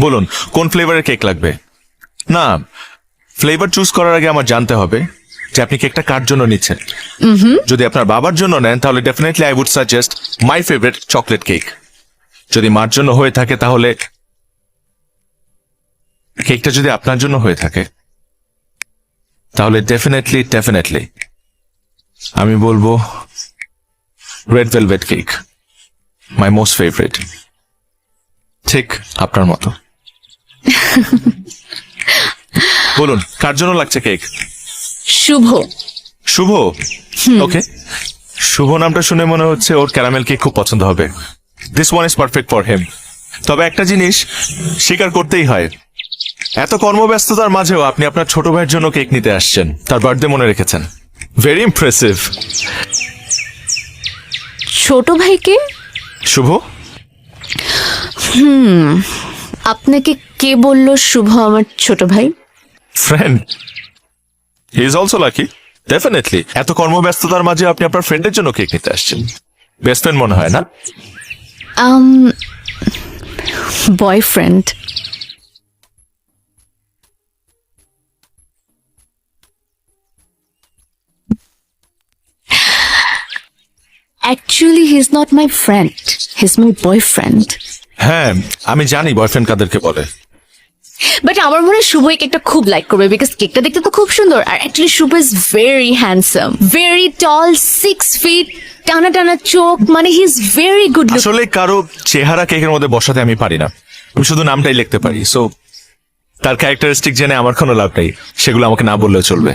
বলুন কোন ফ্লেভারের কেক লাগবে? না, ফ্লেভার চুজ করার আগে আমার জানতে হবে যে আপনি কেকটা কার জন্য নিচ্ছেন। যদি আপনার বাবার জন্য নেন তাহলে definitely I would suggest my favourite chocolate cake. যদি মার জন্য হয়ে থাকে তাহলে কেকটা যদি আপনার জন্য হয়ে থাকে তাহলে ডেফিনেটলি আমি বলবো red velvet cake, my most favourite. ঠিক আপনার মতো। বলুন কার জন্য লাগছে কেক? শুভ। শুভ? ওকে, শুভ নামটা শুনে মনে হচ্ছে ওর ক্যারামেল কেক খুব পছন্দ হবে। This one is perfect for him. তবে একটা জিনিস স্বীকার করতেই হয়, এত কর্মব্যস্ততার মাঝেও আপনি আপনার ছোট ভাইয়ের জন্য কেক নিতে আসছেন, তার বার্থডে মনে রেখেছেন। Very impressive. ছোট ভাইকে? শুভ? আপনাকে কে বলল শুভ আমার ছোট ভাই? Friend. He is also lucky. Definitely এত কর্মব্যস্ততার মাঝে আপনি আপনার ফ্রেন্ডের জন্য কেক নিতে আসছেন। বেস্ট ফ্রেন্ড মনে হয় না? Boyfriend. Actually, he's not my friend. He's my boyfriend. হ্যাঁ, আমি জানি বয়ফ্রেন্ড কাদেরকে বলে। বাট আমার মনে হয় শুভ এই কেকটা খুব লাইক করবে, বিকজ কেকটা দেখতে তো খুব সুন্দর। আর actually Shubho is very handsome, very tall, 6 feet, টানা টানা চোখ, মানে he is very good look. আসলে কারো চেহারা কেকের মধ্যে বসাতে আমি পারি না, আমি শুধু নামটাই লিখতে পারি। সো তার ক্যারেক্টারিস্টিক জেনে আমার কোনো লাভ নেই, সেগুলো আমাকে না বললেও চলবে।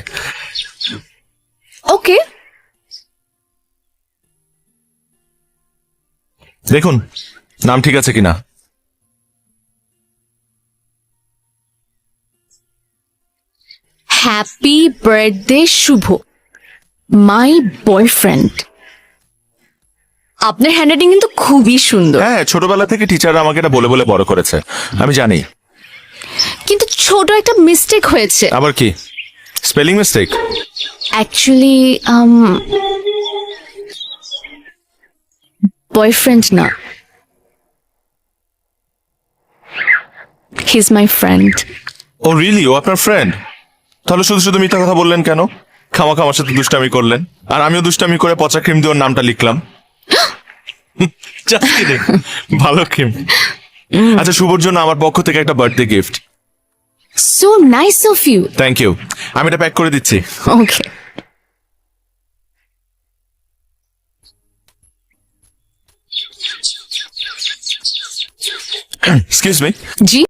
ওকে, দেখুন নাম ঠিক আছে কিনা। Happy birthday Shubho, my boyfriend. আপনার হ্যান্ডরাইটিং কিন্তু খুবই সুন্দর। হ্যাঁ, ছোটবেলা থেকে টিচাররা আমাকে এটা বলে বলে বড় করেছে, আমি জানি। কিন্তু ছোট একটা মিস্টেক হয়েছে। আবার কি? Spelling mistake? অ্যাকচুয়ালি বয়ফ্রেন্ড না, he is my friend. Oh really? ও আপনার ফ্রেন্ড? তাহলে শুধু শুধু মিথ্যা কথা বললেন কেন? খামাখা আমার সাথে দুষ্টামি করলেন, আর আমিও দুষ্টামি করে পচা ক্রিম দিয়ে ওর নামটা লিখলাম। Just kidding. ভালো ক্রিম। আচ্ছা, শুভর জন্য আমার পক্ষ থেকে একটা birthday gift. So nice of you. Thank you. আমি এটা প্যাক করে দিচ্ছি। ওকে। Excuse me. জি।